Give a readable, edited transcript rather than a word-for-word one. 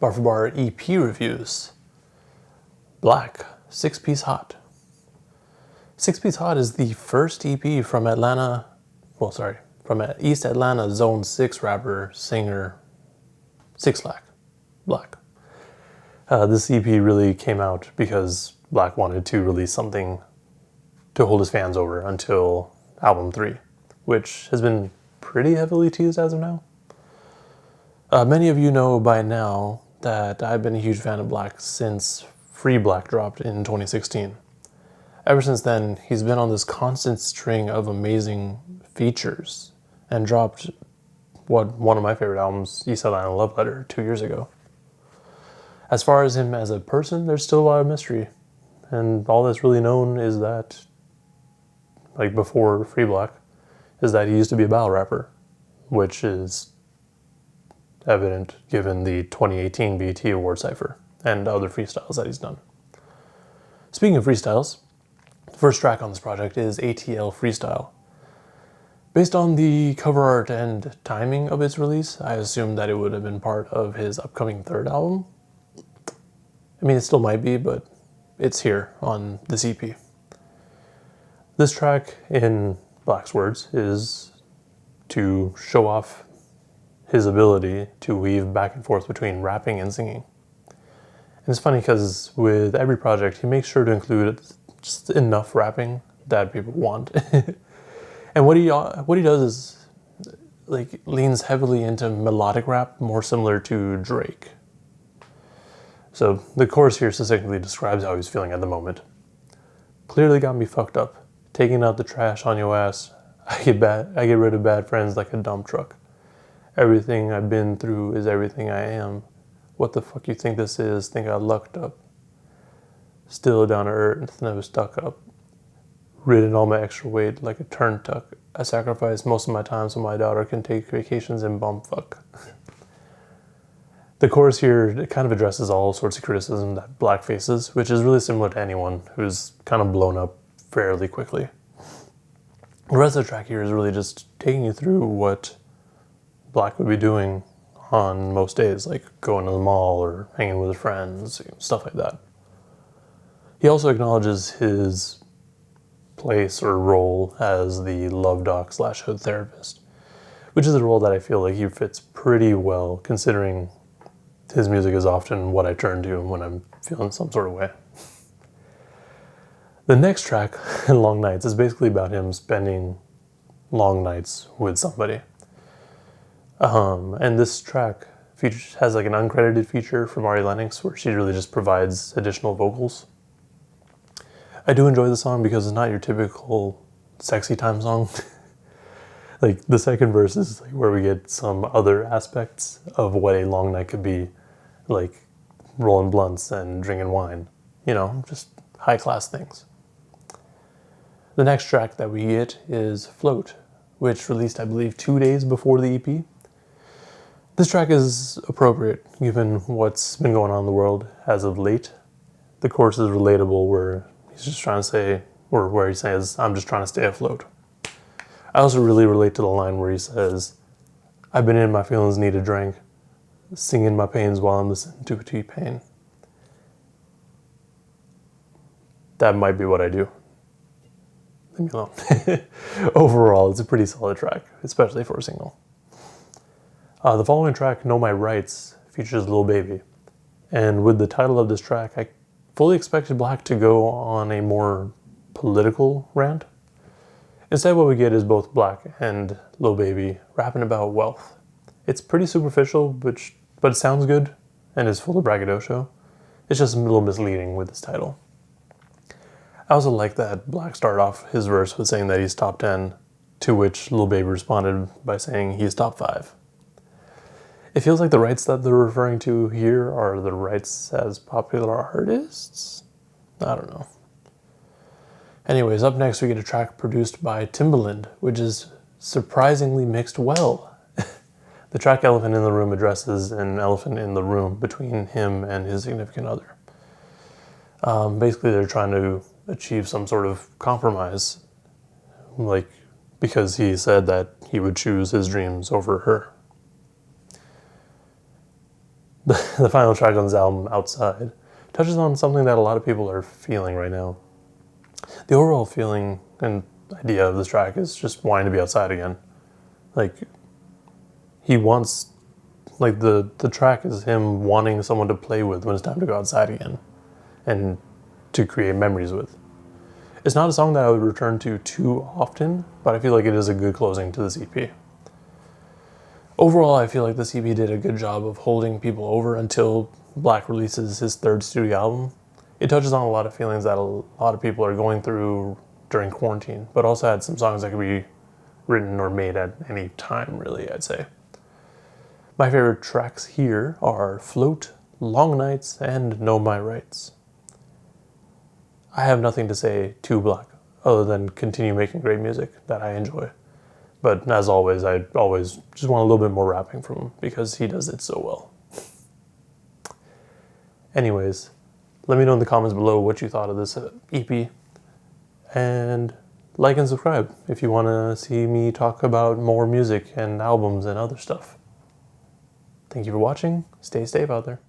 Bar for Bar EP reviews. Black, 6-Piece Hot. 6-Piece Hot is the first EP from from East Atlanta Zone 6 rapper, singer, 6 Lack, Black. This EP really came out because Black wanted to release something to hold his fans over until album 3, which has been pretty heavily teased as of now. Many of you know by now that I've been a huge fan of Black since Free Black dropped in 2016. Ever since then, he's been on this constant string of amazing features and dropped one of my favorite albums, East Atlanta Love Letter, 2 years ago. As far as him as a person, there's still a lot of mystery. And all that's really known is that, like before Free Black, is that he used to be a battle rapper, which is evident given the 2018 BET Award Cypher and other freestyles that he's done. Speaking of freestyles, the first track on this project is ATL Freestyle. Based on the cover art and timing of its release, I assumed that it would have been part of his upcoming third album. I mean, it still might be, but it's here on this EP. This track, in Black's words, is to show off his ability to weave back and forth between rapping and singing. And it's funny because with every project, he makes sure to include just enough rapping that people want. And what he does is leans heavily into melodic rap, more similar to Drake. So the chorus here succinctly describes how he's feeling at the moment. Clearly got me fucked up. Taking out the trash on your ass. I get rid of bad friends like a dump truck. Everything I've been through is everything I am. What the fuck you think this is? Think I lucked up. Still down to earth, never stuck up. Ridden all my extra weight like a turn tuck. I sacrifice most of my time so my daughter can take vacations and bum fuck. The chorus here kind of addresses all sorts of criticism that Black faces, which is really similar to anyone who's kind of blown up fairly quickly. The rest of the track here is really just taking you through what Black would be doing on most days, like going to the mall or hanging with his friends, stuff like that. He also acknowledges his place or role as the love doc / hood therapist, which is a role that I feel like he fits pretty well, considering his music is often what I turn to when I'm feeling some sort of way. The next track, Long Nights, is basically about him spending long nights with somebody. And this track has like an uncredited feature from Ari Lennox where she really just provides additional vocals. I do enjoy the song because it's not your typical sexy time song. Like the second verse is like where we get some other aspects of what a long night could be, like rolling blunts and drinking wine, just high class things. The next track that we get is Float, which released, I believe, 2 days before the EP. This track is appropriate given what's been going on in the world as of late. The chorus is relatable where he's just trying to say, or where he says, I'm just trying to stay afloat. I also really relate to the line where he says, I've been in my feelings, need a drink, singing my pains while I'm listening to T-Pain. That might be what I do. Leave me alone. Overall, it's a pretty solid track, especially for a single. The following track, Know My Rights, features Lil Baby. And with the title of this track, I fully expected Black to go on a more political rant. Instead, what we get is both Black and Lil Baby rapping about wealth. It's pretty superficial, but it sounds good and is full of braggadocio. It's just a little misleading with this title. I also like that Black started off his verse with saying that he's top 10, to which Lil Baby responded by saying he's top 5. It feels like the rights that they're referring to here are the rights as popular artists? I don't know. Anyways, up next we get a track produced by Timbaland, which is surprisingly mixed well. The track Elephant in the Room addresses an elephant in the room between him and his significant other. Basically, they're trying to achieve some sort of compromise, because he said that he would choose his dreams over her. The final track on this album, Outside, touches on something that a lot of people are feeling right now. The overall feeling and idea of this track is just wanting to be outside again. Like, he wants, like, the track is him wanting someone to play with when it's time to go outside again and to create memories with. It's not a song that I would return to too often, but I feel like it is a good closing to this EP. Overall, I feel like this EP did a good job of holding people over until Black releases his third studio album. It touches on a lot of feelings that a lot of people are going through during quarantine, but also had some songs that could be written or made at any time, really, I'd say. My favorite tracks here are Float, Long Nights, and Know My Rights. I have nothing to say to Black other than continue making great music that I enjoy. But as always, I always just want a little bit more rapping from him because he does it so well. Anyways, let me know in the comments below what you thought of this EP. And like and subscribe if you want to see me talk about more music and albums and other stuff. Thank you for watching. Stay safe out there.